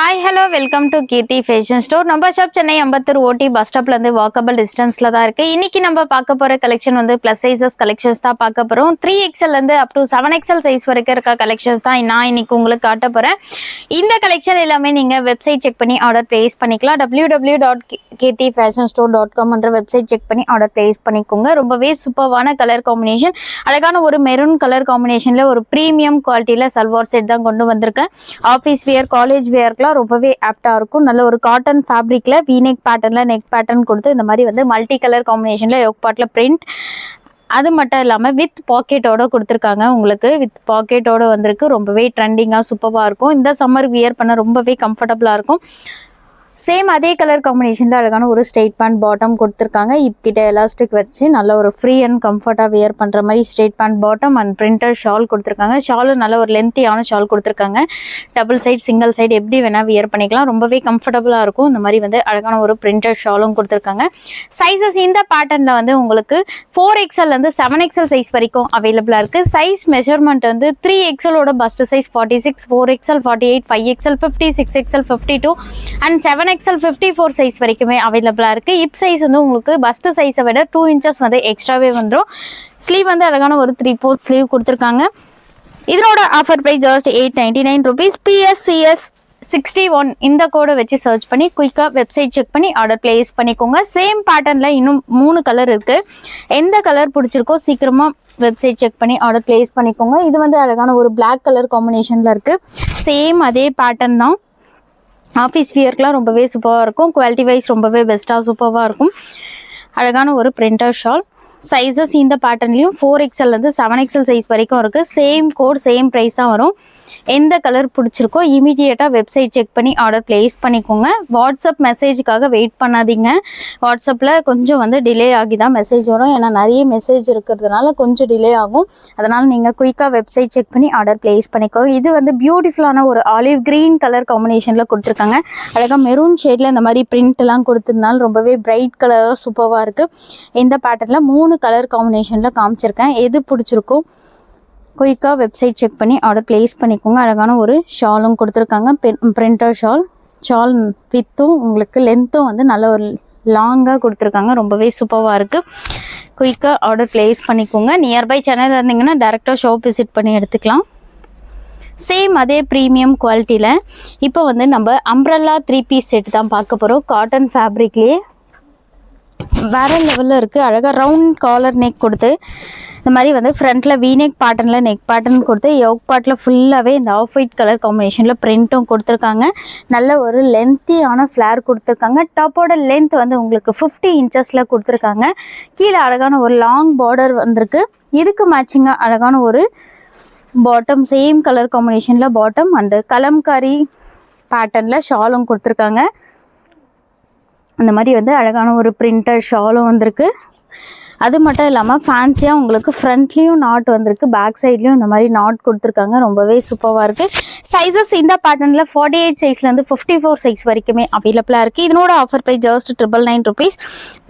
Hi hello welcome to Keerthi fashion store. நம்ம shop Chennai Ambattur OT bus ஸ்டாப்ல இருந்து வாக்கபிள் டிஸ்டன்ஸ்ல தான் இருக்கு. இன்னைக்கு நம்ம பார்க்க போற கலெக்ஷன் வந்து பிளஸ் சைசஸ் கலெக்ஷன்ஸ் தான் பார்க்க போறோம். 3XL இருந்து அப் டு 7XL சைஸ் வரைக்கும் இருக்க கலெக்ஷன்ஸ் தான் நான் இன்னைக்கு உங்களுக்கு காட்ட போறேன். இந்த கலெக்ஷன் எல்லாமே நீங்க வெப்சைட் செக் பண்ணி ஆர்டர் பிளேஸ் பண்ணிக்கலாம். www.kirtifashionstore.com என்ற வெப்சைட் செக் பண்ணி ஆர்டர் பிளேஸ் பண்ணிக்கோங்க. ரொம்பவே சூப்பர்வான கலர் காம்பினேஷன், அழகான ஒரு மெரூன் கலர் காம்பினேஷன்ல ஒரு பிரீமியம் குவாலிட்டியில சல்வார் செட் தான் கொண்டு வந்திருக்கேன். ஆஃபீஸ் வியர், காலேஜ் வியர் ரொம்பவே ஆப்டா இருக்கும். நல்ல ஒரு காட்டன் ஃபேப்ரிக்ல வீநெக் பேட்டர்ன்ல நெக் பேட்டர்ன் கொடுத்து இந்த மாதிரி வந்து மல்டி கலர் காம்பினேஷன்ல யோக் பார்ட்ல பிரிண்ட், அது மட்டும் இல்லாமல் வித் பாக்கெட்டோட கொடுத்துருக்காங்க. உங்களுக்கு வித் பாக்கெட்டோட வந்திருக்கு. ரொம்பவே ட்ரெண்டிங்காக சூப்பராக இருக்கும். இந்த சம்மர் வியர் பண்ண ரொம்பவே கம்ஃபர்டபுளாக இருக்கும். சேம் அதே கலர் காம்பினேஷனில் அழகான ஒரு ஸ்ட்ரெயிட் பேண்ட் பாட்டம் கொடுத்துருக்காங்க. இப்பகிட்ட எலாஸ்டிக் வச்சு நல்ல ஒரு ஃப்ரீ அண்ட் கம்ஃபர்ட்டாக வியர் பண்ணுற மாதிரி straight pant bottom and printer shawl கொடுத்துருக்காங்க. ஷாலும் நல்ல ஒரு லென்த்தியான ஷால் கொடுத்துருக்காங்க. டபுள் சைட் சிங்கிள் சைடு எப்படி வேணால் வியர் பண்ணிக்கலாம். ரொம்பவே கம்ஃபர்டபுளாக இருக்கும். இந்த மாதிரி வந்து அழகான ஒரு பிரிண்டர் ஷாலும் கொடுத்துருக்காங்க. சைஸஸ் இந்த பேட்டர்னில் வந்து உங்களுக்கு 4XL 7XL சைஸ் வரைக்கும் அவைலபிளாக இருக்குது. சைஸ் மெஷர்மெண்ட் வந்து 3XL first size 46, 4XL 48, 5XL 50, 6XL 52 and 7XL 54 size வரைக்குமே அவைலபிளாக இருக்குது. இப் சைஸ் வந்து உங்களுக்கு பஸ்ட் சைஸை விட 2 இன்ச்சஸ் வந்து எக்ஸ்ட்ராவே வந்துடும். ஸ்லீவ் வந்து அழகான ஒரு 3/4 ஸ்லீவ் கொடுத்துருக்காங்க. இதனோட offer price just 899 rupees. PSCS 61 இந்த கோடை வச்சு சர்ச் பண்ணி குயிக்காக வெப்சைட் செக் பண்ணி ஆர்டர் பிளேஸ் பண்ணிக்கோங்க. சேம் பேட்டர்னில் இன்னும் 3 கலர் இருக்குது. எந்த கலர் பிடிச்சிருக்கோ சீக்கிரமாக வெப்சைட் செக் பண்ணி ஆர்டர் பிளேஸ் பண்ணிக்கோங்க. இது வந்து அழகான ஒரு பிளாக் கலர் காம்பினேஷனில் இருக்குது. சேம் அதே பேட்டர்ன் தான். ஆஃபீஸ் வியர்க்கெலாம் ரொம்பவே சூப்பராக இருக்கும். குவாலிட்டி வைஸ் ரொம்பவே பெஸ்ட்டாக சூப்பராக இருக்கும். அழகான ஒரு பிரிண்டர் ஷால். சைஸஸ் இந்த பேட்டர்ன்லேயும் 4XL 7XL சைஸ் வரைக்கும் இருக்குது. சேம் கோட் சேம் ப்ரைஸ் தான் வரும். எந்த கலர் பிடிச்சிருக்கோ இமீடியட்டாக வெப்சைட் செக் பண்ணி ஆர்டர் பிளேஸ் பண்ணிக்கோங்க. வாட்ஸ்அப் மெசேஜுக்காக வெயிட் பண்ணாதீங்க. வாட்ஸ்அப்பில் கொஞ்சம் வந்து டிலே ஆகி தான் மெசேஜ் வரும். ஏன்னா நிறைய மெசேஜ் இருக்கிறதுனால கொஞ்சம் டிலே ஆகும். அதனால் நீங்கள் குயிக்காக வெப்சைட் செக் பண்ணி ஆர்டர் பிளேஸ் பண்ணிக்கோங்க. இது வந்து பியூட்டிஃபுல்லான ஒரு ஆலிவ் க்ரீன் கலர் காம்பினேஷனில் கொடுத்துருக்காங்க. அழகாக மெரூன் ஷேடில் இந்த மாதிரி பிரிண்ட்லாம் கொடுத்துருந்தாலும் ரொம்பவே பிரைட் கலராக சூப்பராக இருக்குது. இந்த பேட்டர்னில் 3 கலர் காம்பினேஷனில் காமிச்சிருக்கேன். எது பிடிச்சிருக்கோ குயிக்காக வெப்சைட் செக் பண்ணி ஆர்டர் பிளேஸ் பண்ணிக்கோங்க. அழகான ஒரு ஷாலும் கொடுத்துருக்காங்க. Printer shawl. ஷால் வித்தும் உங்களுக்கு லென்த்தும் வந்து நல்ல ஒரு லாங்காக கொடுத்துருக்காங்க. ரொம்பவே சூப்பராக இருக்குது. குயிக்காக ஆர்டர் பிளேஸ் பண்ணிக்கோங்க. நியர்பை சேனல் இருந்தீங்கன்னா டேரெக்டாக ஷாப் விசிட் பண்ணி எடுத்துக்கலாம். சேம் அதே ப்ரீமியம் குவாலிட்டியில் இப்போ வந்து நம்ம அம்ப்ரெல்லா 3 பீஸ் செட் தான் பார்க்க போகிறோம். காட்டன் ஃபேப்ரிக்லேயே வேறு லெவலில் இருக்குது. அழகாக ரவுண்ட் காலர் நெக் கொடுத்து இந்த மாதிரி வந்து ஃப்ரண்ட்டில் வீநெக் பேட்டர்னில் நெக் பேட்டர்ன் கொடுத்து யோக் பார்ட்டில் ஃபுல்லாகவே இந்த ஆஃப் ஒயிட் கலர் காம்பினேஷனில் பிரிண்ட்டும் கொடுத்துருக்காங்க. நல்ல ஒரு லென்த்தியான ஃப்ளேர் கொடுத்துருக்காங்க. டாப்போட லென்த் வந்து உங்களுக்கு 50 இன்ச்சஸில் கொடுத்துருக்காங்க. கீழே அழகான ஒரு லாங் பார்டர் வந்திருக்கு. இதுக்கு மேட்சிங்காக அழகான ஒரு பாட்டம், சேம் கலர் காம்பினேஷனில் பாட்டம் அண்டு கலம்காரி பேட்டர்னில் ஷாலும் கொடுத்துருக்காங்க. அந்த மாதிரி வந்து அழகான ஒரு பிரிண்டர் ஷாலும் வந்திருக்கு. அது மட்டும் இல்லாமல் ஃபேன்சியாக உங்களுக்கு ஃப்ரண்ட்லேயும் நாட் வந்திருக்கு, பேக் சைட்லேயும் இந்த மாதிரி நாட் கொடுத்துருக்காங்க. ரொம்பவே சூப்பராக இருக்குது. சைஸஸ் இந்த பேட்டர்னில் 48 சைஸ்லேருந்து 54 சைஸ் வரைக்குமே அவைலபிளாக இருக்குது. இதனோட offer price just 999 rupees.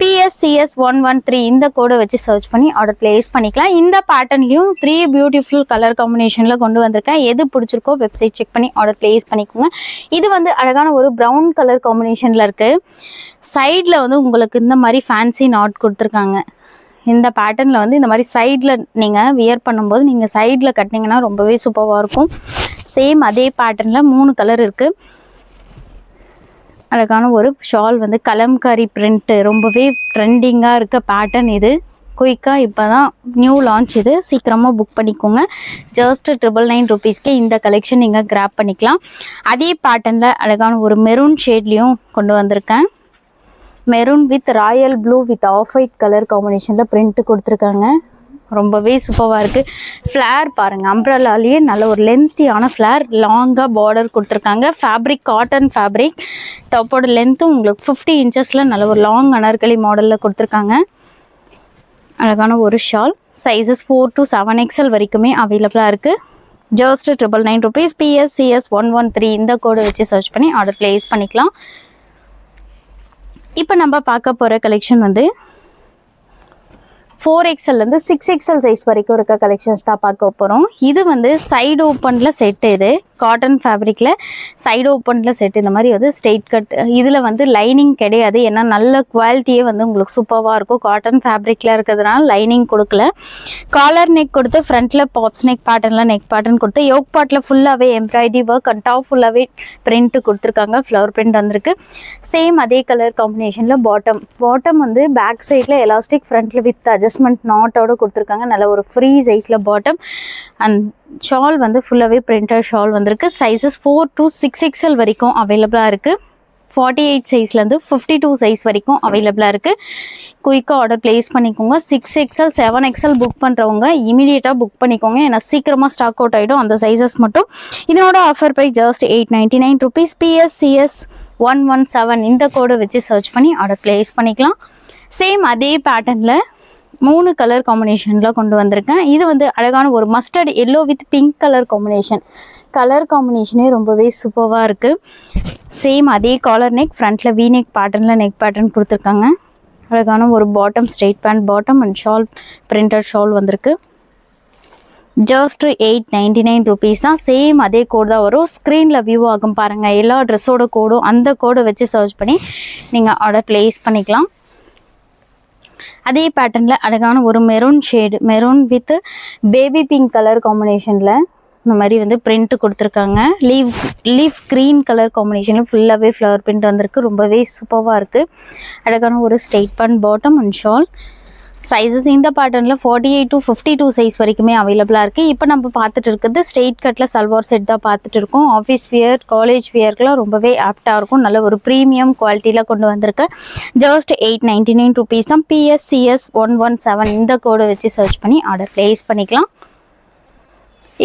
PSCS 113 இந்த கோடை வச்சு சர்ச் பண்ணி ஆர்டர் பிளேஸ் பண்ணிக்கலாம். இந்த பேட்டர்ன்லேயும் 3 பியூட்டிஃபுல் கலர் காம்பினேஷனில் கொண்டு வந்திருக்கேன். எது பிடிச்சிருக்கோ வெப்சைட் செக் பண்ணி ஆர்டர் பிளேஸ் பண்ணிக்கோங்க. இது வந்து அழகான ஒரு ப்ரௌன் கலர் காம்பினேஷனில் இருக்குது. சைடில் வந்து உங்களுக்கு இந்த மாதிரி ஃபேன்சி நாட் கொடுத்துருக்காங்க. இந்த பேட்டர்னில் வந்து இந்த மாதிரி சைடில் நீங்கள் வியர் பண்ணும்போது நீங்கள் சைடில் கட்டினீங்கன்னா ரொம்பவே சூப்பராக இருக்கும். சேம் அதே பேட்டர்னில் 3 கலர் இருக்குது. அழகான ஒரு ஷால் வந்து கலம்காரி பிரிண்ட்டு ரொம்பவே ட்ரெண்டிங்காக இருக்க பேட்டர்ன். இது குயிக்காக இப்போ தான் நியூ லான்ச். இது சீக்கிரமாக புக் பண்ணிக்கோங்க. ஜஸ்ட் 999 rupeesக்கு இந்த கலெக்ஷன் நீங்கள் கிராப் பண்ணிக்கலாம். அதே பேட்டர்னில் அழகான ஒரு மெரூன் ஷேட்லேயும் கொண்டு வந்திருக்கேன். Maroon with royal blue with off white colour காம்பினேஷனில் பிரிண்ட்டு கொடுத்துருக்காங்க. ரொம்பவே சூப்பராக இருக்குது. ஃப்ளேர் பாருங்கள், அம்ப்ரெல்லாலேயே நல்ல ஒரு லென்த்தியான ஃப்ளேர், லாங்காக பார்டர் கொடுத்துருக்காங்க. Fabric cotton fabric. டாப்போட லென்த்தும் உங்களுக்கு 50 இன்ச்சஸில் நல்ல ஒரு லாங் அனார்கலி மாடலில் கொடுத்துருக்காங்க. அழகான ஒரு ஷால். சைஸஸ் 4 to 7XL வரைக்குமே அவைலபிளாக இருக்குது. Just 999 rupees. PSCS 113 இந்த கோடை வச்சு சர்ச் பண்ணி ஆர்டர் பிளேஸ் பண்ணிக்கலாம். இப்போ நம்ம பார்க்க போகிற கலெக்ஷன் வந்து 4XL 6XL சைஸ் வரைக்கும் இருக்க கலெக்ஷன்ஸ் தான் பார்க்க போகிறோம். இது வந்து சைடு ஓப்பனில் செட்டு. இது காட்டன் ஃபேப்ரிக்கில் சைடு ஓப்பனில் செட் இந்த மாதிரி வந்து ஸ்ட்ரெயிட் கட். இதில் வந்து லைனிங் கிடையாது, ஏன்னா நல்ல குவாலிட்டியே வந்து உங்களுக்கு சூப்பராக இருக்கும். காட்டன் ஃபேப்ரிக்கில் இருக்கிறதுனால லைனிங் கொடுக்கல. காலர் நெக் கொடுத்து ஃப்ரண்ட்டில் பாப்ஸ் நெக் பேட்டர்னில் நெக் பேட்டர்ன் கொடுத்து யோக் பார்ட்டில் ஃபுல்லாகவே எம்ப்ராய்டரி ஒர்க் அண்ட் டாப் ஃபுல்லாகவே பிரிண்ட்டு கொடுத்துருக்காங்க. ஃப்ளவர் பிரிண்ட் வந்திருக்கு. சேம் அதே கலர் காம்பினேஷனில் பாட்டம் வந்து பேக் சைடில் எலாஸ்டிக், ஃப்ரண்ட்டில் வித் அட்ஜஸ்ட்மெண்ட் நாட்டோடு கொடுத்துருக்காங்க. நல்ல ஒரு ஃப்ரீ சைஸில் பாட்டம் அண்ட் ஷால் வந்து ஃபுல்லாகவே பிரிண்டட் ஷால் வந்திருக்கு. சைஸஸ் 4 to 6XL வரைக்கும் அவைலபிளாக இருக்குது. 48 சைஸ்லேருந்து 52 சைஸ் வரைக்கும் அவைலபிளாக இருக்குது. குயிக்காக ஆர்டர் ப்ளேஸ் பண்ணிக்கோங்க. 6XL 7XL புக் பண்ணுறவங்க இமீடியட்டாக புக் பண்ணிக்கோங்க, ஏன்னா சீக்கிரமாக ஸ்டாக் அவுட் ஆகிடும் அந்த சைஸஸ் மட்டும். இதனோட offer price just 899 rupees. PSCS 117 இந்த கோடை வச்சு சர்ச் பண்ணி ஆர்டர் ப்ளேஸ் பண்ணிக்கலாம். சேம் அதே பேட்டர்னில் 3 கலர் காம்பினேஷனில் கொண்டு வந்திருக்கேன். இது வந்து அழகான ஒரு mustard yellow with pink colour காம்பினேஷனே ரொம்பவே சூப்பராக இருக்குது. சேம் அதே காலர் நெக், ஃப்ரண்ட்டில் வி நெக் பேட்டர்னில் நெக் பேட்டர்ன் கொடுத்துருக்காங்க. அழகான ஒரு bottom, straight pant bottom and shawl, printed shawl வந்திருக்கு. ஜஸ்ட் 899 rupees தான். சேம் அதே கோடு தான் வரும். ஸ்க்ரீனில் வியூ ஆகும் பாருங்கள், எல்லா ட்ரெஸ்ஸோட கோடும் அந்த கோடை வச்சு சர்ச் பண்ணி நீங்கள் ஆர்டர் ப்ளேஸ் பண்ணிக்கலாம். அதே பேட்டர்னில் அழகான ஒரு maroon shade, maroon with baby pink colour காம்பினேஷனில் இந்த மாதிரி வந்து பிரிண்ட் கொடுத்துருக்காங்க. லீஃப் க்ரீன் கலர் காம்பினேஷனில் ஃபுல்லாகவே ஃப்ளவர் பிரிண்ட் வந்திருக்கு. ரொம்பவே சூப்பராக இருக்குது. அழகான ஒரு straight pant bottom and shawl. Sizes இந்த பேட்டர்னில் 48 to 52 சைஸ் வரைக்குமே அவைலபிளாக இருக்குது. இப்போ நம்ம பார்த்துட்டு இருக்கிறது ஸ்ட்ரெயிட் கட்டில் சல்வார் செட் தான் பார்த்துட்டு இருக்கோம். ஆஃபீஸ் வியர், காலேஜ் வியர்க்கெலாம் ரொம்பவே ஆப்டாக இருக்கும். நல்ல ஒரு ப்ரீமியம் குவாலிட்டியில் கொண்டு வந்திருக்கேன். ஜஸ்ட் 899 rupees தான். PSCS 117 இந்த கோடை வச்சு சர்ச் பண்ணி ஆர்டர் ப்ளேஸ் பண்ணிக்கலாம்.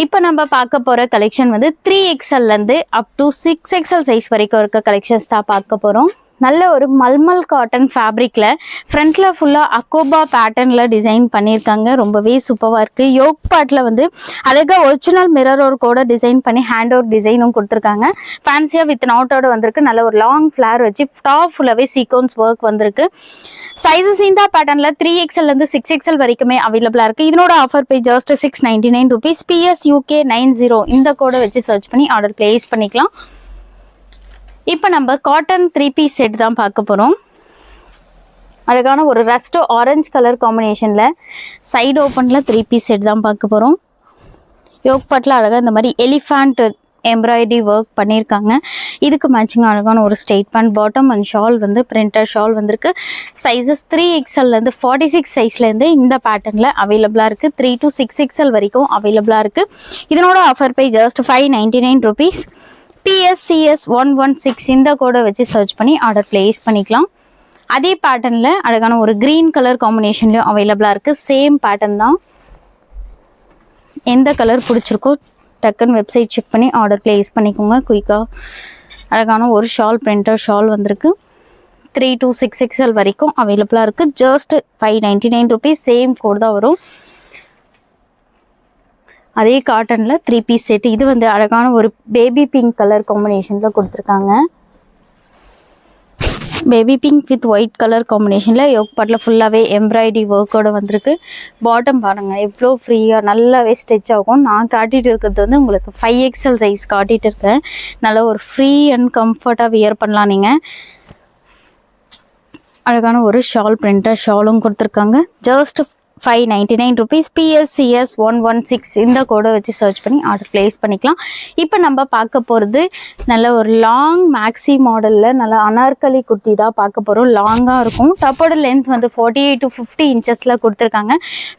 இப்போ நம்ம பார்க்க போகிற கலெக்ஷன் வந்து 3XLலேருந்து அப் டு 6XL சைஸ் வரைக்கும் இருக்க கலெக்ஷன்ஸ் தான் பார்க்க போகிறோம். நல்ல ஒரு மல்மல் காட்டன் ஃபேப்ரிக்கில் ஃப்ரண்ட்டில் ஃபுல்லாக அக்கோபா பேட்டர்னில் டிசைன் பண்ணியிருக்காங்க. ரொம்பவே சூப்பராக இருக்குது. யோக் பார்ட்டில் வந்து அழகாக ஒரிஜினல் மிரர் ஒர்க் கூட டிசைன் பண்ணி ஹேண்ட் ஒர்க் டிசைனும் கொடுத்துருக்காங்க. ஃபேன்சியாக வித் நாட்டோடு வந்திருக்கு. நல்ல ஒரு லாங் ஃப்ளார் வச்சு டாப் ஃபுல்லாகவே சீக்வன்ஸ் ஒர்க் வந்திருக்கு. சைஸஸ் இந்த பேட்டர்னில் 3XLலேருந்து 6XL வரைக்குமே அவைலபிளாக இருக்குது. இதனோட offer price just 699 rupees. PSUK 90 இந்த கோடை வச்சு சர்ச் பண்ணி ஆர்டர் ப்ளேஸ் பண்ணிக்கலாம். இப்போ நம்ம காட்டன் 3 பீஸ் செட் தான் பார்க்க போகிறோம். அழகான ஒரு ரஸ்ட் ஆரஞ்சு கலர் காம்பினேஷனில் சைடு ஓப்பனில் 3 பீஸ் செட் தான் பார்க்க போகிறோம். யோக் பார்ட்டில் அழகாக இந்த மாதிரி எலிஃபண்ட் எம்ப்ராய்டரி ஒர்க் பண்ணியிருக்காங்க. இதுக்கு மேட்சிங் அழகான ஒரு straight pant bottom and shawl வந்து பிரிண்டட் ஷால் வந்திருக்கு. சைஸஸ் 3XLலேருந்து 46 சைஸ்லேருந்து இந்த பேட்டர்னில் அவைலபிளாக இருக்குது. 3 to 6XL வரைக்கும் அவைலபிளாக இருக்குது. இதனோட offer price just 599 rupees. PSCS 116 இந்த கோடை வச்சு சர்ச் பண்ணி ஆர்டர் ப்ளேஸ் பண்ணிக்கலாம். அதே பேட்டர்னில் அழகான ஒரு க்ரீன் கலர் காம்பினேஷன்லையும் அவைலபிளாக இருக்குது. சேம் பேட்டர்ன் தான். எந்த கலர் பிடிச்சிருக்கோ டக்குன்னு வெப்சைட் செக் பண்ணி ஆர்டர் ப்ளேஸ் பண்ணிக்கோங்க குயிக்காக. அழகான ஒரு ஷால், பிரிண்டர் ஷால் வந்திருக்கு. 3 to 6XL வரைக்கும் அவைலபிளாக இருக்குது. Just 599 rupees. சேம் கோடு தான் வரும். அதே காட்டனில் 3 பீஸ் செட். இது வந்து அழகான ஒரு பேபி பிங்க் கலர் காம்பினேஷனில் கொடுத்துருக்காங்க. Baby pink with white colour காம்பினேஷனில் யோக் பார்ட்டில் ஃபுல்லாகவே எம்ப்ராய்டரி ஒர்க்கோடு வந்திருக்கு. பாட்டம் பாருங்கள் எவ்வளோ ஃப்ரீயாக நல்லாவே ஸ்டிச் ஆகும். நான் காட்டிகிட்டு இருக்கிறது வந்து உங்களுக்கு 5XL சைஸ் காட்டிகிட்டு இருக்கேன். நல்லா ஒரு ஃப்ரீ அண்ட் கம்ஃபர்ட்டாக வியர் பண்ணலாம் நீங்கள். அழகான ஒரு ஷால், பிரிண்டர் ஷாலும் கொடுத்துருக்காங்க. Just 599 rupees. PSCS 116 இந்த கோடை வச்சு சர்ச் பண்ணி ஆர்டர் ப்ளேஸ் பண்ணிக்கலாம். இப்போ நம்ம பார்க்க போகிறது நல்ல ஒரு லாங் மேக்ஸி மாடலில் நல்ல அனார்கலி குர்த்தி தான் பார்க்க போகிறோம். லாங்காக இருக்கும். டப்போட லென்த் வந்து 48 to 50 inches கொடுத்துருக்காங்க.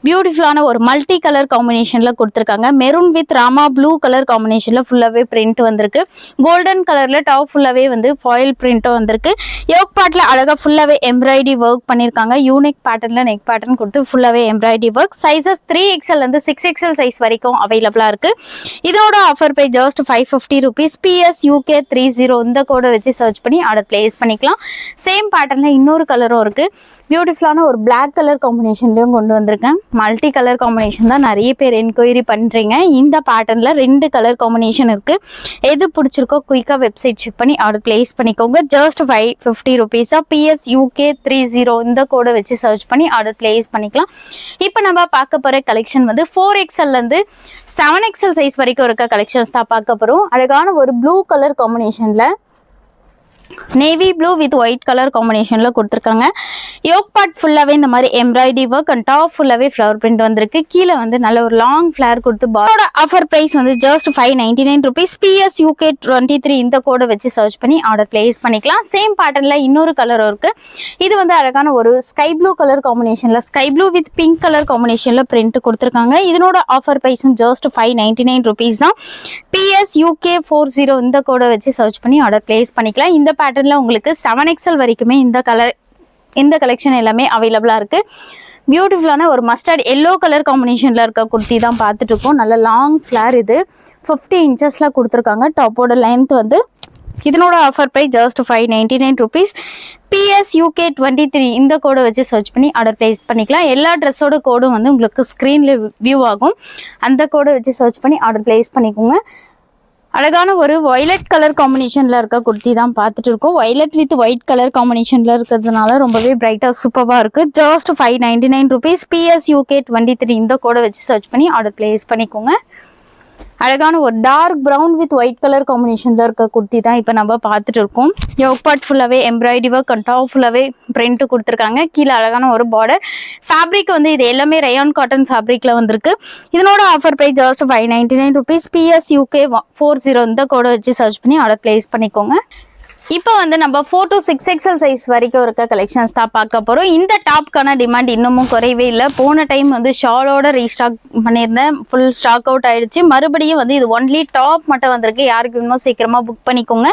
பியூட்டிஃபுல்லான ஒரு மல்டி கலர் காம்பினேஷனில் கொடுத்துருக்காங்க. Maroon with Rama blue colour காம்பினேஷனில் ஃபுல்லாகவே பிரிண்ட் வந்திருக்கு. கோல்டன் கலரில் டாப் ஃபுல்லாகவே வந்து ஃபாயில் பிரிண்ட்டும் வந்திருக்கு. யோக் பார்ட்டில் அழகாக ஃபுல்லாகவே எம்ப்ராய்டரி ஒர்க் பண்ணியிருக்காங்க. யூனிக் பேட்டர்னில் நெக் பேட்டர்ன் கொடுத்து ஃபுல்லாகவே எம்ப்ராய்டரி ஒர்க். சைஸஸ் 3XLலேருந்து 6XL சைஸ் வரைக்கும் அவைலபிளாக இருக்குது. இதோட offer price just 550 rupees. PSUK 30 இந்த கோடை வச்சு சர்ச் பண்ணி ஆர்டர் ப்ளேஸ் பண்ணிக்கலாம். சேம் பேட்டர்னில் இன்னொரு கலரும் இருக்குது. பியூட்டிஃபுல்லான ஒரு பிளாக் கலர் காம்பினேஷன்லயும் கொண்டு வந்திருக்கேன். மல்டி கலர் காம்பினேஷன் தான் நிறைய பேர் என்கொயரி பண்றீங்க. இந்த பேட்டர்ன்ல 2 கலர் காம்பினேஷன் இருக்கு. எது பிடிச்சிருக்கோ குயிக்கா வெப்சைட் செக் பண்ணி ஆர்டர் பிளேஸ் பண்ணிக்கோங்க. ஜஸ்ட் 550 rupees PS UK 30 இந்த கோடை வச்சு சர்ச் பண்ணி ஆர்டர் பிளேஸ் பண்ணிக்கலாம். இப்போ நம்ம பார்க்க போற கலெக்ஷன் வந்து 4XL இருந்து 7XL சைஸ் வரைக்கும் இருக்க கலெக்ஷன்ஸ் தான் பார்க்க போறோம். அழகான ஒரு ப்ளூ கலர் காம்பினேஷன்ல navy blue with white colour காம்பினேஷன்ல கொடுத்துருக்காங்க. யோக் பார்ட் ஃபுல்லாவே இந்த மாதிரி எம்ப்ராய்டரி ஒர்க் அண்ட் டாப் ஃபுல்லாவே ஃப்ளவர் பிரிண்ட் வந்திருக்கு. கீழே வந்து நல்ல ஒரு லாங் ஃபிளேர் கொடுத்து பாரோட ஆஃபர் பிரைஸ் வந்து ஜஸ்ட் 599 rupees PS UK 23 இந்த கோடை வச்சு சர்ச் பண்ணி ஆர்டர் பிளேஸ் பண்ணிக்கலாம். சேம் பேட்டர்ன்ல இன்னொரு கலரும் இருக்கு. இது வந்து அழகான ஒரு ஸ்கை ப்ளூ கலர் காம்பினேஷன்ல sky blue with pink colour காம்பினேஷன்ல பிரிண்ட் கொடுத்துருக்காங்க. இதனோட ஆஃபர் பிரைஸும் ஜஸ்ட் 599 rupees தான். PS UK 40 இந்த கோடை வச்சு சர்ச் பண்ணி ஆர்டர் பிளேஸ் பண்ணிக்கலாம். இந்த பேட்டர்ன்ல உங்களுக்கு 7XL வரைக்குமே இந்த கலெக்ஷன் எல்லாமே அவைலபிளா இருக்கு. பியூட்டிஃபுல்லான ஒரு மஸ்டர்ட் எல்லோ கலர் காம்பினேஷன்ல இருக்க குர்த்தி தான் பார்த்துட்டு இருக்கோம். நல்ல லாங் ஃபிளேர், இது 50 inchesல கொடுத்துருக்காங்க. டாப்போட லென்த் வந்து இதனோட offer price just 599 rupees. PS UK 23 இந்த கோடை வச்சு சர்ச் பண்ணி ஆர்டர் பிளேஸ் பண்ணிக்கலாம். எல்லா ட்ரெஸ்ஸோட கோடும் வந்து உங்களுக்கு ஸ்க்ரீன்ல வியூ ஆகும். அந்த கோடை வச்சு சர்ச் பண்ணி ஆர்டர் பிளேஸ் பண்ணிக்கோங்க. அழகான ஒரு வயலட் கலர் காம்பினேஷன்ல இருக்க குர்த்தி தான் பார்த்துட்டு இருக்கோம். வயலட் வித் ஒயிட் கலர் காம்பினேஷன்ல இருக்கிறதுனால ரொம்பவே பிரைட்டா சூப்பரா இருக்கு. Just 599 rupees. PS UK 23 இந்த கோடை வச்சு சர்ச் பண்ணி ஆர்டர் பிளேஸ் பண்ணிக்கோங்க. அழகான ஒரு dark brown with white colour காம்பினேஷன்ல இருக்க குர்த்தி தான் இப்போ நம்ம பார்த்துட்டு இருக்கோம். யோக் பார்ட் ஃபுல்லாவே எம்ப்ராய்டரி ஒர்க் அண்ட் டாப் ஃபுல்லாவே பிரிண்ட் கொடுத்துருக்காங்க. கீழே அழகான ஒரு பார்டர். ஃபேப்ரிக் வந்து இது எல்லாமே ரயான் காட்டன் ஃபேப்ரிக்ல வந்திருக்கு. இதனோட offer price just 599 rupees. PS UK 40 இந்த கோடை வச்சு சர்ச் பண்ணி ஆர்டர் பிளேஸ் பண்ணிக்கோங்க. இப்போ வந்து நம்ம 4 to 6XL சைஸ் வரைக்கும் இருக்க கலெக்ஷன்ஸ் தான் பார்க்க போகிறோம். இந்த டாப்க்கான டிமாண்ட் இன்னமும் குறையவே இல்லை. போன டைம் வந்து ஷாலோட ரீஸ்டாக் பண்ணியிருந்தேன், ஃபுல் ஸ்டாக் அவுட் ஆயிடுச்சு. மறுபடியும் வந்து இது ஒன்லி டாப் மட்டும் வந்திருக்கு. யாருக்கு வேணுமோ சீக்கிரமாக புக் பண்ணிக்கோங்க.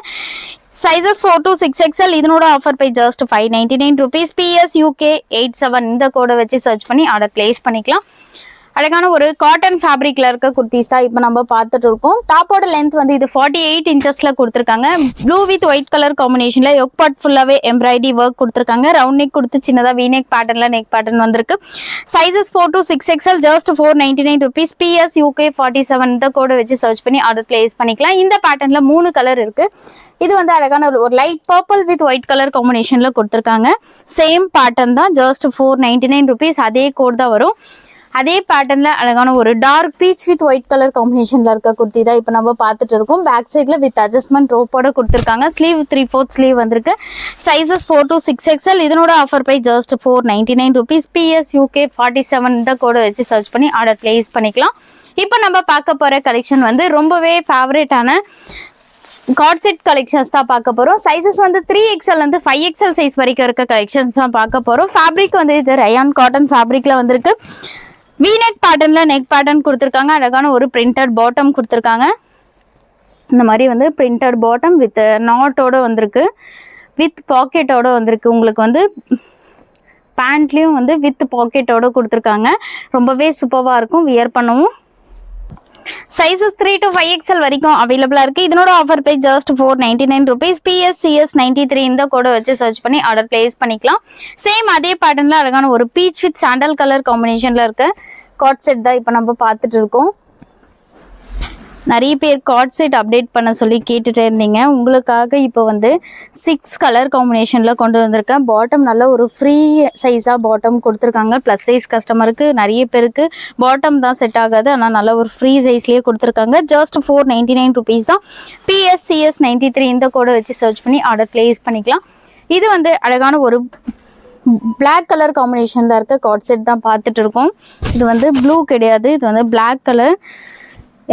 சைஸஸ் 4 to 6XL இதனோட offer price just 599 rupees. PS UK 87 இந்த கோடை வச்சு சர்ச் பண்ணி ஆர்டர் பிளேஸ் பண்ணிக்கலாம். அழகான ஒரு காட்டன் ஃபேப்ரிக்ல இருக்க குர்த்திஸ் தான் இப்போ நம்ம பார்த்துட்டு இருக்கோம். டாப்போட லென்த் வந்து இது 48 inchesல கொடுத்துருக்காங்க. ப்ளூ வித் ஒயிட் கலர் காம்பினேஷன்ல யோக் பார்ட் ஃபுல்லாவே எம்ப்ராய்டரி ஒர்க் கொடுத்துருக்காங்க. ரவுண்ட் நெக் கொடுத்து சின்னதா வி நெக் பேட்டர்ன்ல நெக் பேட்டர்ன் வந்திருக்கு. Sizes 4 to 6XL just 499 rupees. PS UK 47 இந்த கோடை வச்சு சர்ச் பண்ணி ஆர்டர் பிளேஸ் பண்ணிக்கலாம். இந்த பேட்டர்ன்ல 3 கலர் இருக்கு. இது வந்து அழகான ஒரு light purple with white colour காம்பினேஷன்ல கொடுத்துருக்காங்க. சேம் பேட்டர்ன் தான், ஜஸ்ட் 499 rupees. அதே கோட் தான் வரும். அதே பேட்டர்ன்ல அழகான ஒரு dark peach with white colour காம்பினேஷன்ல இருக்க குர்த்தி தான் இப்போ நம்ம பார்த்துட்டு இருக்கோம். பேக் சைட்ல வித் அட்ஜஸ்ட்மெண்ட் ரோப்போட கொடுத்துருக்காங்க. ஸ்லீவ் 3/4 ஸ்லீவ் வந்திருக்கு. சைஸஸ் 4 to 6XL இதனோட offer price just 499 rupees. PS UK 47 இந்த கோடை வச்சு சர்ச் பண்ணி ஆர்டர் பிளேஸ் பண்ணிக்கலாம். இப்போ நம்ம பார்க்க போற கலெக்ஷன் வந்து ரொம்பவே ஃபேவரட்டான காட் செட் கலெக்ஷன்ஸ் தான் பார்க்க போறோம். சைஸஸ் வந்து 3XL வந்து 5XL சைஸ் வரைக்கும் இருக்க கலெக்ஷன்ஸ் தான் பார்க்க போறோம். ஃபேப்ரிக் வந்து இது ரயான் காட்டன் ஃபேப்ரிக்ல வந்திருக்கு. வி நெக் பேட்டர்ன்ல நெக் பேட்டர்ன் கொடுத்துருக்காங்க. அழகான ஒரு பிரிண்டட் பாட்டம் கொடுத்துருக்காங்க. இந்த மாதிரி வந்து பிரிண்டட் பாட்டம் வித் நாட்டோட வந்திருக்கு, வித் பாக்கெட்டோட வந்திருக்கு. உங்களுக்கு வந்து பேண்ட்லேயும் வந்து வித் பாக்கெட்டோட கொடுத்துருக்காங்க. ரொம்பவே சூப்பராக இருக்கும், வியர் பண்ணவும். சைஸஸ் 3 to 5XL வரைக்கும் அவைலபிளா இருக்கு. இதனோட offer price just 499 rupees. PS CS 93 இந்த கோடை வச்சு சர்ச் பண்ணி ஆர்டர் பிளேஸ் பண்ணிக்கலாம். சேம் அதே பேட்டர்ன்ல அழகான ஒரு பீச் வித் சாண்டல் கலர் காம்பினேஷன்ல இருக்க காட் செட் தான் இப்போ நம்ம பார்த்துட்டு இருக்கோம். நிறைய பேர் காட் செட் அப்டேட் பண்ண சொல்லி கேட்டுட்டே இருந்தீங்க. உங்களுக்காக இப்போ வந்து 6 கலர் காம்பினேஷன்ல கொண்டு வந்திருக்கேன். பாட்டம் நல்ல ஒரு ஃப்ரீ சைஸா பாட்டம் கொடுத்துருக்காங்க. ப்ளஸ் சைஸ் கஸ்டமருக்கு நிறைய பேருக்கு பாட்டம் தான் செட் ஆகாது, ஆனால் நல்ல ஒரு ஃப்ரீ சைஸ்லயே கொடுத்துருக்காங்க. ஜஸ்ட் 499 rupees தான். PS CS 93 இந்த கோடை வச்சு சர்ச் பண்ணி ஆர்டர் பிளேஸ் பண்ணிக்கலாம். இது வந்து அழகான ஒரு பிளாக் கலர் காம்பினேஷன்ல இருக்க காட் செட் தான் பார்த்துட்டு இருக்கோம். இது வந்து ப்ளூ கிடையாது, இது வந்து பிளாக் கலர்.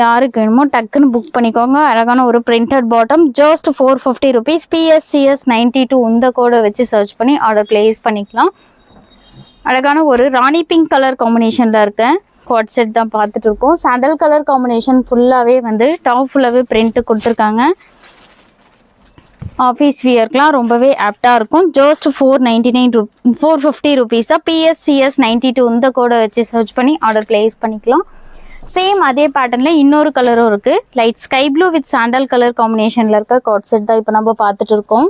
யாருக்கு வேணுமோ டக்குன்னு புக் பண்ணிக்கோங்க. அழகான ஒரு printed bottom just 450 rupees. PS CS 92 இந்த கோடை வச்சு சர்ச் பண்ணி ஆர்டர் பிளேஸ் பண்ணிக்கலாம். அழகான ஒரு ராணி பிங்க் கலர் காம்பினேஷன்ல இருக்க காட் செட் தான் பார்த்துட்டு இருக்கோம். சாண்டல் கலர் காம்பினேஷன் ஃபுல்லாவே வந்து டாப் ஃபுல்லாவே பிரிண்ட் கொடுத்துருக்காங்க. ஆஃபீஸ் வியர்க்கெலாம் ரொம்பவே ஆப்டாக இருக்கும். Just 450 rupees. PS CS 92 இந்த கோடை வச்சு சர்ச் பண்ணி ஆர்டர் பிளேஸ் பண்ணிக்கலாம். சேம் அதே பேட்டர்ன்ல இன்னொரு கலரும் இருக்கு. Light sky blue with sandal colour காம்பினேஷன்ல இருக்க காட் செட் தான் இப்போ நம்ம பார்த்துட்டு இருக்கோம்.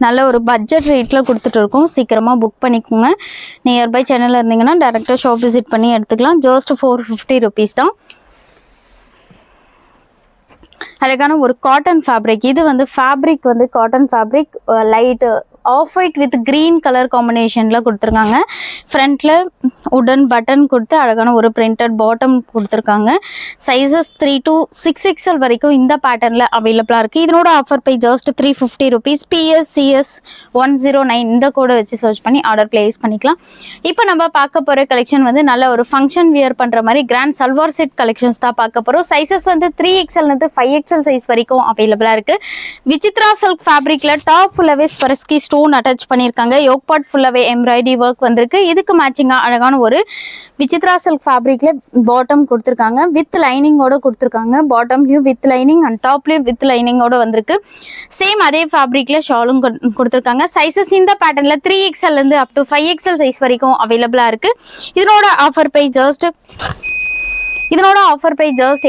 நல்ல ஒரு பட்ஜெட் ரேட்டில் கொடுத்துட்டு இருக்கோம். சீக்கிரமாக புக் பண்ணிக்கோங்க. நியர்பை சென்னையில் இருந்தீங்கன்னா டேரெக்டாக ஷாப் விசிட் பண்ணி எடுத்துக்கலாம். ஜஸ்ட் 450 rupees தான். அழகான ஒரு காட்டன் ஃபேப்ரிக். இது வந்து ஃபேப்ரிக் வந்து cotton fabric, light of white with green colour காம்பினேஷனில் கொடுத்துருக்காங்க. ஃப்ரண்ட்டில் உடன் பட்டன் கொடுத்து அழகான ஒரு பிரிண்டட் பாட்டம் கொடுத்துருக்காங்க. சைஸஸ் 3 to 6XL வரைக்கும் இந்த பேட்டர்னில் அவைலபிளாக இருக்குது. இதனோட offer by just 350 rupees. PSCS 109 இந்த கோடை வச்சு சர்ச் பண்ணி ஆர்டர் பிளேஸ் பண்ணிக்கலாம். இப்போ நம்ம பார்க்க போகிற கலெக்ஷன் வந்து நல்ல ஒரு ஃபங்க்ஷன் வியர் பண்ணுற மாதிரி கிராண்ட் சல்வார் செட் கலெக்ஷன்ஸ் தான் பார்க்க போகிறோம். சைஸஸ் வந்து 3XL 5XL சைஸ் வரைக்கும் அவைலபிளாக இருக்குது. விசித்ரா சில்க் ஃபேப்ரிக்கில் டாப் ஃபுல்லாகவே ஸ்வரஸ்கி ஸ்டோன் அட்டாச் பண்ணியிருக்காங்க. யோக் பார்ட் ஃபுல்லாகவே எம்ப்ராய்டரி ஒர்க் வந்திருக்கு. இதுக்கு மேட்சிங்காக அழகான ஒரு விசித்ரா சில்க் ஃபேப்ரிக்ல பாட்டம் கொடுத்துருக்காங்க. வித் லைனிங்கோட கொடுத்துருக்காங்க. பாட்டம்லையும் வித் லைனிங் அண்ட் டாப்லையும் வித் லைனிங்கோட வந்திருக்கு. சேம் அதே ஃபேப்ரிக்ல ஷாலும் கொடுத்துருக்காங்க. சைஸஸ் இந்த பேட்டர்ல 3XL up to 5XL size வரைக்கும் அவைலபிளாக இருக்கு. இதனோட offer by just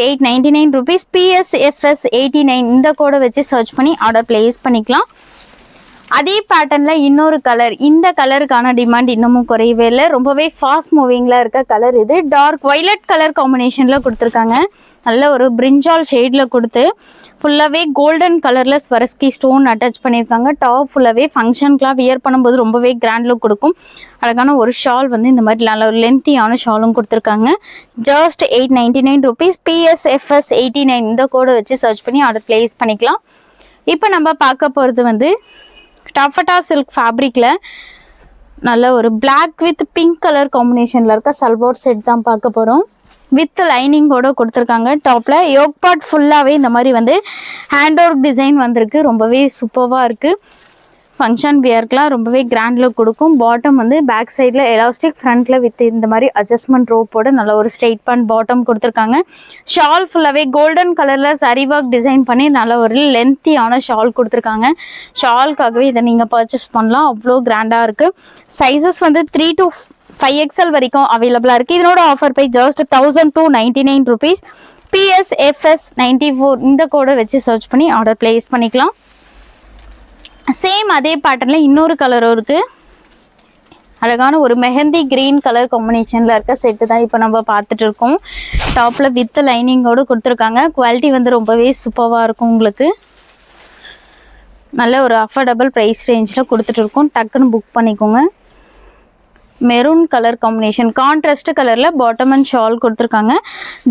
899 rupees. PSFS 89 இந்த கோடை வச்சு சர்ச் பண்ணி ஆர்டர் பிளேஸ் பண்ணிக்கலாம். அதே பேட்டர்ன்ல இன்னொரு கலர், இந்த கலருக்கான டிமாண்ட் இன்னமும் குறையவே இல்லை. ரொம்பவே ஃபாஸ்ட் மூவிங்ல இருக்க கலர் இது. டார்க் வயலட் கலர் காம்பினேஷன்ல கொடுத்துருக்காங்க. நல்ல ஒரு பிரிஞ்சால் ஷேட்ல கொடுத்து ஃபுல்லாகவே கோல்டன் கலரில் ஸ்வரஸ்கி ஸ்டோன் அட்டாச் பண்ணியிருக்காங்க. டாப் ஃபுல்லாகவே ஃபங்க்ஷனுக்குலாம் வியர் பண்ணும்போது ரொம்பவே கிராண்ட் லுக் கொடுக்கும். அழகான ஒரு ஷால் வந்து இந்த மாதிரி நல்ல ஒரு லென்த்தியான ஷாலும் கொடுத்துருக்காங்க. Just 899 rupees. PSFS 89 இந்த கோடை வச்சு சர்ச் பண்ணி ஆர்டர் பிளேஸ் பண்ணிக்கலாம். இப்போ நம்ம பார்க்க போகிறது வந்து டஃபட்டா சில்க் ஃபேப்ரிக்கில் நல்ல ஒரு பிளாக் வித் பிங்க் கலர் காம்பினேஷனில் இருக்க சல்வார் செட் தான் பார்க்க போகிறோம். வித் லைனிங்கோட கொடுத்துருக்காங்க. டாப்பில் யோக் பார்ட் ஃபுல்லாகவே இந்த மாதிரி வந்து ஹேண்ட் ஒர்க் டிசைன் வந்திருக்கு. ரொம்பவே சூப்பராக இருக்குது. ஃபங்க்ஷன் வியர்க்கெலாம் ரொம்பவே கிராண்ட் லுக் கொடுக்கும். பாட்டம் வந்து பேக் சைடில் எலாஸ்டிக், ஃப்ரண்ட்டில் வித் இந்த மாதிரி அட்ஜஸ்ட்மெண்ட் ரோப்போட நல்ல ஒரு ஸ்ட்ரெயிட் பேண்ட் பாட்டம் கொடுத்துருக்காங்க. ஷால் ஃபுல்லாகவே கோல்டன் கலரில் சரி ஒர்க் டிசைன் பண்ணி நல்ல ஒரு லென்த்தியான ஷால் கொடுத்துருக்காங்க. ஷால்காகவே இதை நீங்கள் பர்ச்சேஸ் பண்ணலாம். அவ்வளோ கிராண்டாக இருக்குது. சைஸஸ் வந்து 3 to 5XL வரைக்கும் அவைலபிளாக இருக்குது. இதனோட offer by just 1299 rupees. PSFS 94 இந்த கோடை வச்சு சர்ச் பண்ணி ஆர்டர் பிளேஸ் பண்ணிக்கலாம். சேம் அதே பேட்டர்னில் இன்னொரு கலரும் இருக்குது. அழகான ஒரு மெஹந்தி கிரீன் கலர் காம்பினேஷனில் இருக்க செட்டு தான் இப்போ நம்ம பார்த்துட்டு இருக்கோம். டாப்பில் வித் லைனிங்கோடு கொடுத்துருக்காங்க. குவாலிட்டி வந்து ரொம்பவே சூப்பராக இருக்கும். உங்களுக்கு நல்ல ஒரு அஃபோர்டபுள் ப்ரைஸ் ரேஞ்சில் கொடுத்துட்ருக்கோம். டக்குன்னு புக் பண்ணிக்கோங்க. மெரூன் கலர் காம்பினேஷன், கான்ட்ராஸ்ட் கலரில் பாட்டம் அண்ட் ஷால் கொடுத்துருக்காங்க.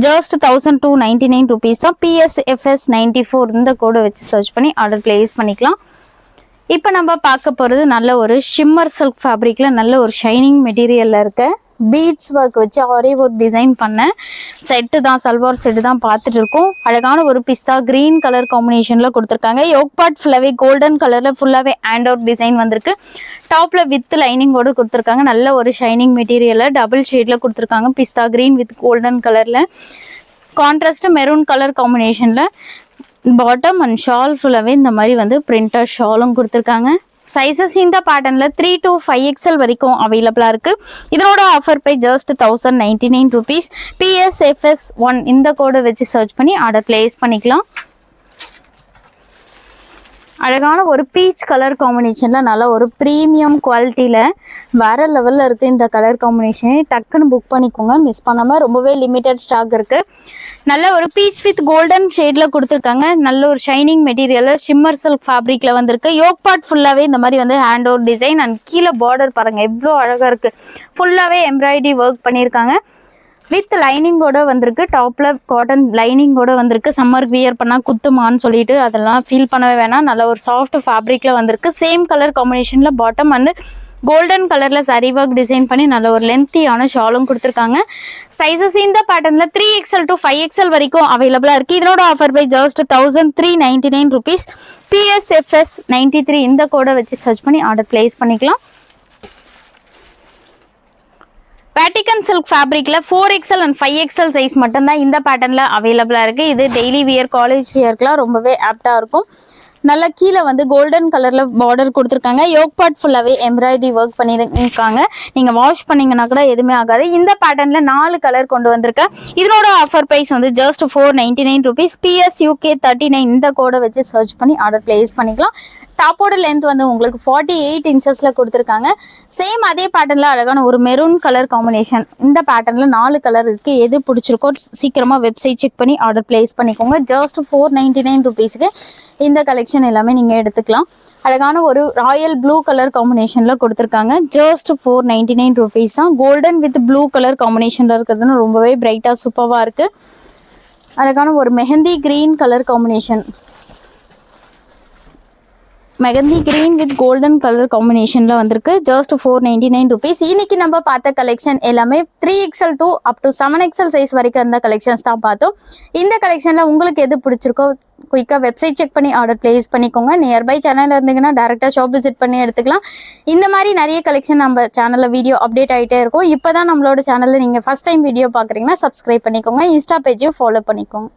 ஜஸ்ட் 1299 rupees தான். PSFS 94 இந்த கோடை வச்சு சர்ச் பண்ணி ஆர்டர் பிளேஸ் பண்ணிக்கலாம். இப்போ நம்ம பார்க்க போகிறது நல்ல ஒரு ஷிம்மர் சில்க் ஃபேப்ரிக்கில் நல்ல ஒரு ஷைனிங் மெட்டீரியலில் இருக்க பீட்ஸ் ஒர்க் வச்சு ஆரே ஒர்க் டிசைன் பண்ண செட்டு தான், சல்வார் செட்டு தான் பார்த்துட்டு இருக்கோம். அழகான ஒரு பிஸ்தா கிரீன் கலர் காம்பினேஷனில் கொடுத்துருக்காங்க. யோக் பார்ட் ஃபுல்லாகவே கோல்டன் கலரில் ஃபுல்லாகவே ஹேண்ட் ஒர்க் டிசைன் வந்திருக்கு. டாப்பில் வித் லைனிங்கோடு கொடுத்துருக்காங்க. நல்ல ஒரு ஷைனிங் மெட்டீரியலில் டபுள் ஷேடில் கொடுத்துருக்காங்க. பிஸ்தா கிரீன் வித் கோல்டன் கலரில், கான்ட்ராஸ்ட் மெரூன் கலர் காம்பினேஷனில் பாட்டம் அண்ட் ஷால் ஃபுல்லாகவே இந்த மாதிரி வந்து பிரிண்டட் ஷாலும் கொடுத்துருக்காங்க. சைஸஸ் இந்த பேட்டர்னில் 3 to 5XL வரைக்கும் அவைலபிளாக இருக்குது. இதனோட offer by just 1099 rupees. PSFS 1 இந்த கோடை வச்சு சர்ச் பண்ணி ஆர்டர் பிளேஸ் பண்ணிக்கலாம். அழகான ஒரு பீச் கலர் காம்பினேஷனில் நல்ல ஒரு ப்ரீமியம் குவாலிட்டியில் வேறு லெவலில் இருக்குது. இந்த கலர் காம்பினேஷனே டக்குன்னு புக் பண்ணிக்கோங்க, மிஸ் பண்ணாமல். ரொம்பவே லிமிட்டட் ஸ்டாக் இருக்குது. நல்ல ஒரு பீச் வித் கோல்டன் ஷேடில் கொடுத்துருக்காங்க. நல்ல ஒரு ஷைனிங் மெட்டீரியலில் ஷிம்மர் சில்க் ஃபேப்ரிக்கில் வந்திருக்கு. யோக் பார்ட் ஃபுல்லாகவே இந்த மாதிரி வந்து ஹேண்ட் ஒர்க் டிசைன் அண்ட் கீழே பார்டர் பாருங்கள் எவ்வளோ அழகாக இருக்குது. ஃபுல்லாகவே எம்ப்ராய்டரி ஒர்க் பண்ணியிருக்காங்க. வித் லைனிங்கோட வந்திருக்கு. டாப்பில் காட்டன் லைனிங்கோட வந்திருக்கு. சம்மருக்கு வியர் பண்ணால் குத்துமான்னு சொல்லிட்டு அதெல்லாம் ஃபீல் பண்ணவே வேணாம். நல்ல ஒரு சாஃப்ட் ஃபேப்ரிக்கில் வந்திருக்கு. சேம் கலர் காம்பினேஷனில் பாட்டம் வந்து கோல்டன் கலரில் சரி ஒர்க் டிசைன் பண்ணி நல்ல ஒரு லென்த்தியான ஷாலும் கொடுத்துருக்காங்க. சைஸஸ் இந்த பேட்டர்னில் 3XL to 5XL வரைக்கும் அவைலபிளாக இருக்குது. இதனோட offer by just 1399 rupees. PSFS 93 இந்த கோடை வச்சு சர்ச் பண்ணி ஆர்டர் பிளேஸ் பண்ணிக்கலாம். வேட்டிகன் சில்க் ஃபேப்ரிக்கில் 4XL and 5XL சைஸ் மட்டும்தான் இந்த பேட்டர்னில் அவைலபிளாக இருக்குது. இது டெய்லி வியர், காலேஜ் வியர்க்கெலாம் ரொம்பவே ஆப்டாக இருக்கும். நல்லா கீழே வந்து கோல்டன் கலரில் பார்டர் கொடுத்துருக்காங்க. யோக் பார்ட் ஃபுல்லாகவே எம்ப்ராய்டரி ஒர்க் பண்ணியிருக்காங்க. நீங்கள் வாஷ் பண்ணிங்கன்னா கூட எதுவுமே ஆகாது. இந்த பேட்டர்னில் 4 கலர் கொண்டு வந்திருக்கேன். இதனோட ஆஃபர் ப்ரைஸ் வந்து ஜஸ்ட் 499 rupees. PSUK 39 இந்த கோடை வச்சு சர்ச் பண்ணி ஆர்டர் பிளேஸ் பண்ணிக்கலாம். டாப்போட லென்த் வந்து உங்களுக்கு 48 இன்ச்சஸ்ல கொடுத்துருக்காங்க. சேம் அதே பேட்டர்ன்ல அழகான ஒரு மெரூன் கலர் காம்பினேஷன். இந்த பேட்டர்ன்ல 4 கலர் இருக்கு. எது பிடிச்சிருக்கோ சீக்கிரமா வெப்சைட் செக் பண்ணி ஆர்டர் பிளேஸ் பண்ணிக்கோங்க. ஜஸ்ட் 499 ருபீஸ்க்கு இந்த கலெக்ஷன் எல்லாமே நீங்க எடுத்துக்கலாம். அழகான ஒரு ராயல் ப்ளூ கலர் காம்பினேஷன்ல கொடுத்துருக்காங்க. ஜஸ்ட் 499 ருபீஸ் தான். கோல்டன் வித் ப்ளூ கலர் காம்பினேஷன்ல இருக்கிறதுன்னு ரொம்பவே பிரைட்டா சூப்பராக இருக்கு. அழகான ஒரு mehndi green colour combination, mehndi green with golden colour காம்பினேஷன்ல வந்திருக்கு. Just 499 rupees. இன்னைக்கு நம்ம பார்த்த கலெக்ஷன் எல்லாமே 3XL to up to 7XL size வரைக்கும் அந்த கலெக்ஷன்ஸ் தான் பார்த்தோம். இந்த கலெக்ஷன்ல உங்களுக்கு எது பிடிச்சிருக்கோ குயிக்காக வெப்சைட் செக் பண்ணி ஆர்டர் பிளேஸ் பண்ணிக்கோங்க. நியர்பை சேனலில் இருந்தீங்கன்னா டேரெக்டாக ஷாப் விசிட் பண்ணி எடுத்துக்கலாம். இந்த மாதிரி நிறைய கலெக்ஷன் நம்ம சேனலில் வீடியோ அப்டேட் ஆகிட்டே இருக்கும். இப்போ தான் நம்மளோட சேனலில் நீங்கள் ஃபஸ்ட் டைம் வீடியோ பார்க்குறீங்கன்னா சப்ஸ்கிரைப் பண்ணிக்கோங்க. இன்ஸ்டா பேஜையும் ஃபாலோ பண்ணிக்கோங்க.